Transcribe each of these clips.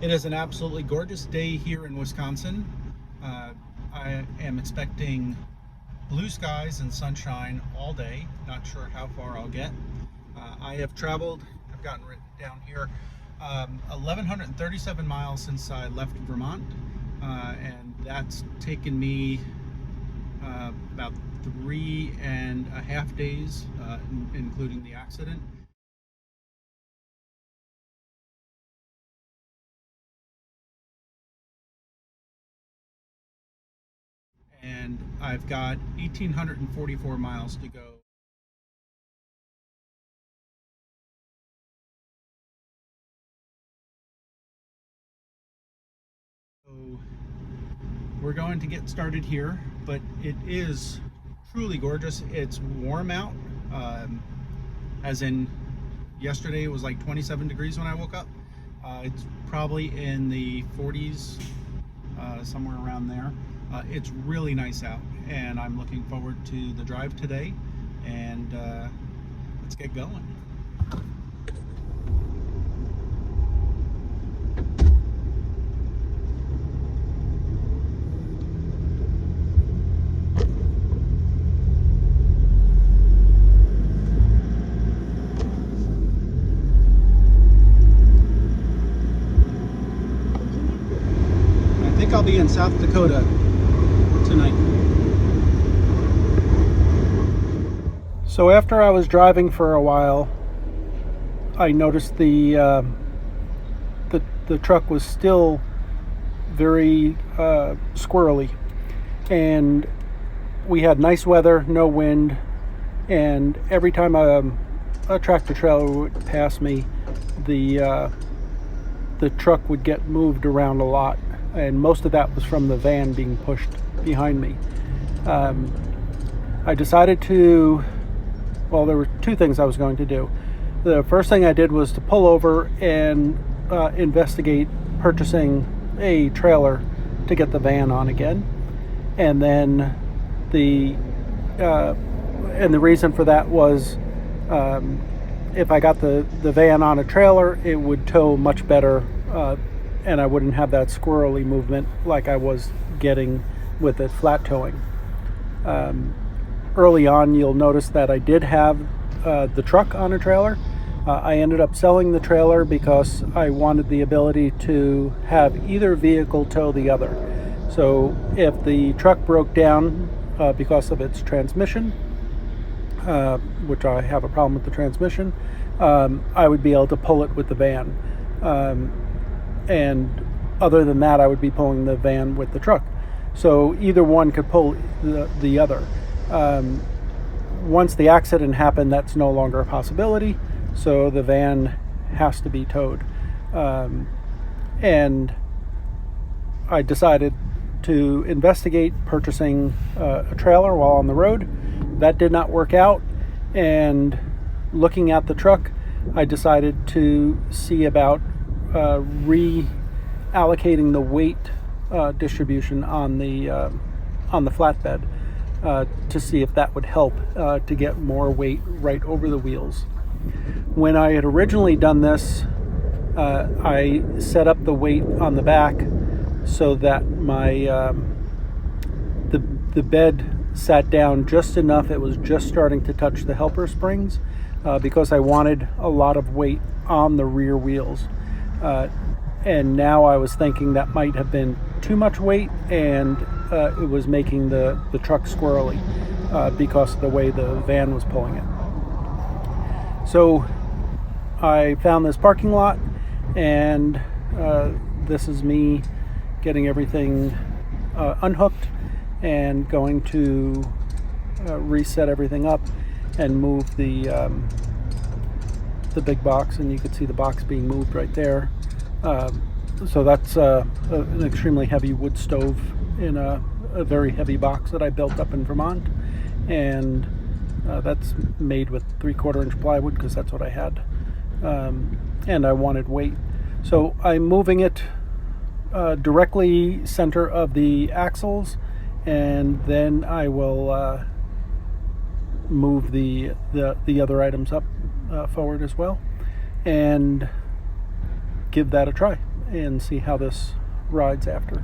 It is an absolutely gorgeous day here in Wisconsin. I am expecting blue skies and sunshine all day. Not sure how far I'll get. I have traveled, I've gotten written down here, 1,137 miles since I left Vermont, and that's taken me about 3.5 days, including the accident. And I've got 1,844 miles to go. So we're going to get started here, but it is truly gorgeous. It's warm out, as in yesterday it was like 27 degrees when I woke up. It's probably in the 40s, somewhere around there. It's really nice out, and I'm looking forward to the drive today, and let's get going. I think I'll be in South Dakota tonight. So after I was driving for a while, I noticed the truck was still very squirrely, and we had nice weather, no wind, and every time a tractor trailer would pass me, the truck would get moved around a lot, and most of that was from the van being pushed behind me. I decided to, well, there were two things I was going to do. The first thing I did was to pull over and investigate purchasing a trailer to get the van on again. And then the reason for that was if I got the van on a trailer, it would tow much better, and I wouldn't have that squirrely movement like I was getting with it flat towing. Early on, you'll notice that I did have the truck on a trailer. I ended up selling the trailer because I wanted the ability to have either vehicle tow the other. So if the truck broke down because of its transmission, which I have a problem with the transmission, I would be able to pull it with the van. And other than that, I would be pulling the van with the truck. So either one could pull the other. Once the accident happened, that's no longer a possibility, so the van has to be towed. And I decided to investigate purchasing a trailer while on the road. That did not work out, and looking at the truck, I decided to see about reallocating the weight distribution on the flatbed to see if that would help to get more weight right over the wheels. When I had originally done this, I set up the weight on the back so that my the bed sat down just enough. It was just starting to touch the helper springs because I wanted a lot of weight on the rear wheels. And now I was thinking that might have been too much weight, and it was making the truck squirrely because of the way the van was pulling it. So I found this parking lot, and this is me getting everything unhooked and going to reset everything up and move the big box, and you could see the box being moved right there. So that's an extremely heavy wood stove in a very heavy box that I built up in Vermont, and that's made with 3/4 inch plywood because that's what I had, and I wanted weight. So I'm moving it directly center of the axles, and then I will move the other items up forward as well, and give that a try. and see how this rides after.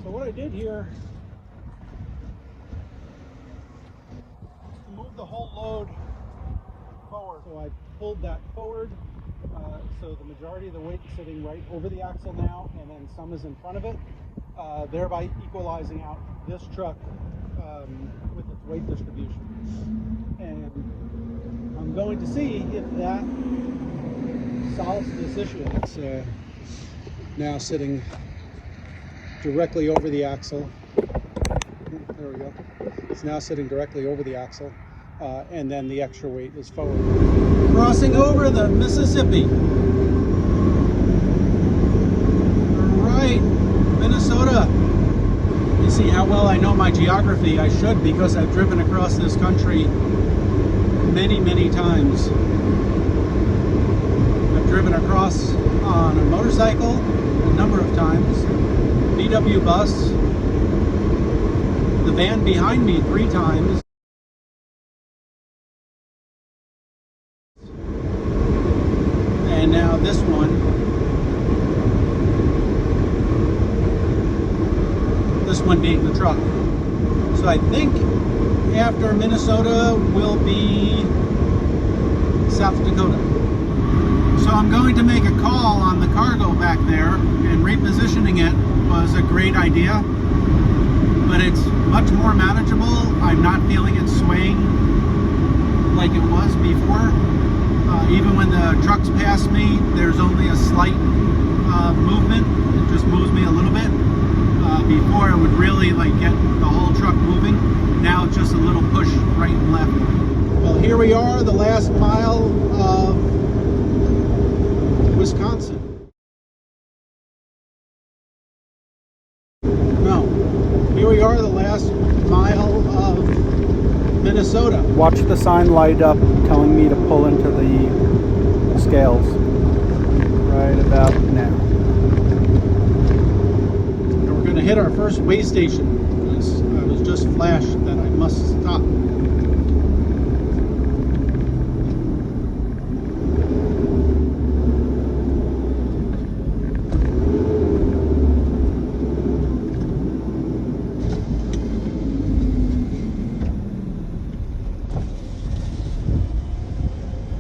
So what I did here is to move the whole load forward. So I pulled that forward, so the majority of the weight is sitting right over the axle now, and then some is in front of it, thereby equalizing out this truck with its weight distribution. And I'm going to see if that solves this issue. It's now sitting directly over the axle. There we go. It's now sitting directly over the axle, and then the extra weight is forward. Crossing over the Mississippi. Right, Minnesota. You see how well I know my geography. I should, because I've driven across this country many, many times. I've driven across on a motorcycle a number of times. VW bus, the van behind me 3 times, and now this one. This one being the truck. So I think after Minnesota will be South Dakota. So I'm going to make a call on the cargo back there, and repositioning it was a great idea, but it's much more manageable. I'm not feeling it swaying like it was before. Even when the trucks pass me, there's only a slight movement. It just moves me a little bit. Before, it would really get the whole truck moving. Now it's just a little push right and left. Well, here we are, the last mile of Wisconsin. No, here we are, the last mile of Minnesota. Watch the sign light up telling me to pull into the scales right about now. And we're going to hit our first weigh station. I was just flashed that I must stop.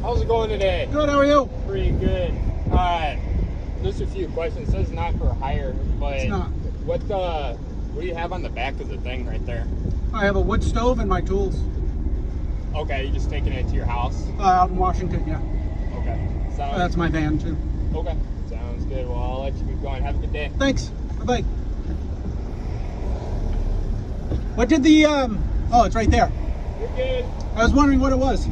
How's it going today? Good, how are you? Pretty good. Just a few questions. It says not for hire, but It's not. What do you have on the back of the thing right there? I have a wood stove and my tools. Okay, you just taking it to your house? Out in Washington, yeah. Okay. That's my van too. Okay. Sounds good. Well, I'll let you keep going. Have a good day. Thanks. Bye-bye. What did the, oh, it's right there. You're good. I was wondering what it was.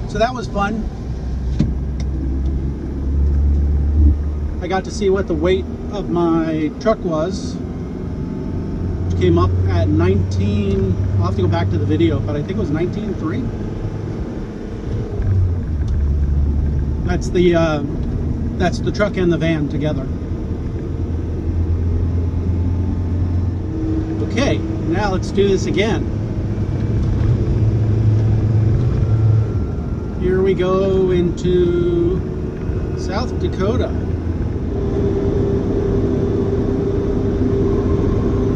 So that was fun. I got to see what the weight of my truck was, which came up at 19, I'll have to go back to the video, but I think it was 19.3. That's the truck and the van together. Okay, now let's do this again. Here we go into South Dakota.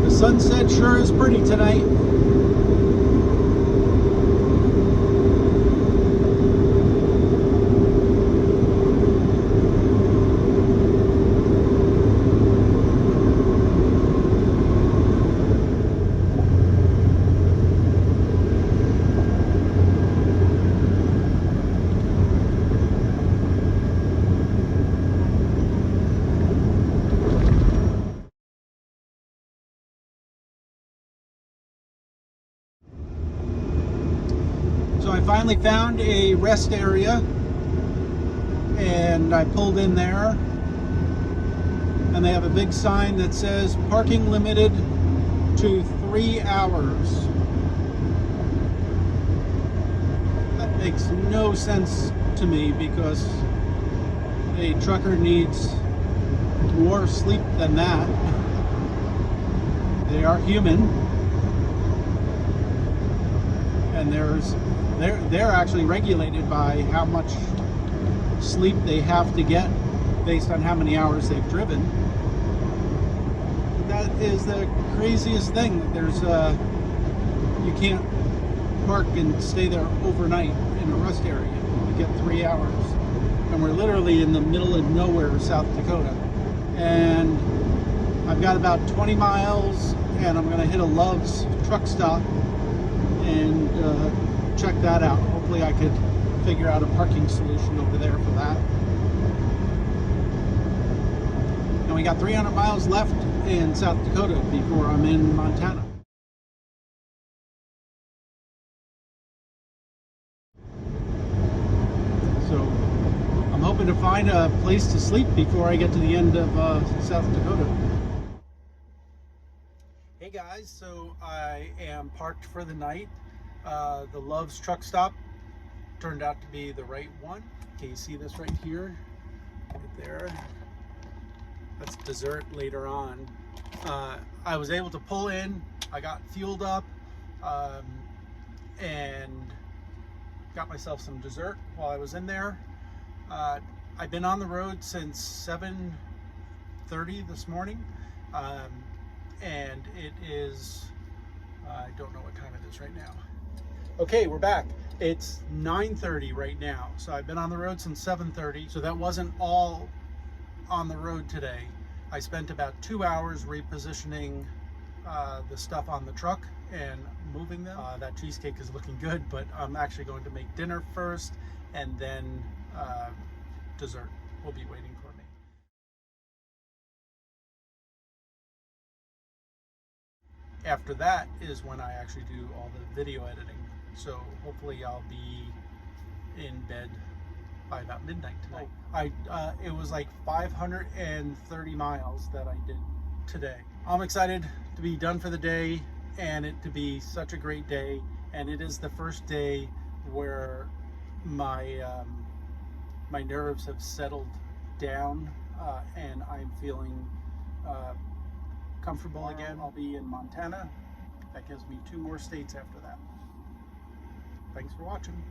The sunset sure is pretty tonight. So I finally found a rest area and I pulled in there, and they have a big sign that says parking limited to 3 hours. That makes no sense to me because a trucker needs more sleep than that. They are human, and they're actually regulated by how much sleep they have to get based on how many hours they've driven. That is the craziest thing. There's you can't park and stay there overnight in a rest area. You get 3 hours, and we're literally in the middle of nowhere, South Dakota. And I've got about 20 miles, and I'm going to hit a Love's truck stop and check that out. Hopefully I could figure out a parking solution over there for that. And we got 300 miles left in South Dakota before I'm in Montana. So I'm hoping to find a place to sleep before I get to the end of South Dakota. Hey guys, so I am parked for the night. The Love's truck stop turned out to be the right one. Okay, you see this right here? Right there. That's dessert later on. I was able to pull in, I got fueled up, and got myself some dessert while I was in there. I've been on the road since 7:30 this morning, and it is, I don't know what time it is right now. Okay, we're back. It's 9:30 right now. So I've been on the road since 7:30. So that wasn't all on the road today. I spent about 2 hours repositioning the stuff on the truck and moving them. That cheesecake is looking good, but I'm actually going to make dinner first, and then dessert will be waiting for me. After that is when I actually do all the video editing. So hopefully I'll be in bed by about midnight tonight. It was like 530 miles that I did today. I'm excited to be done for the day and it to be such a great day. And it is the first day where my my nerves have settled down and I'm feeling comfortable again. I'll be in Montana. That gives me 2 more states after that. Thanks for watching.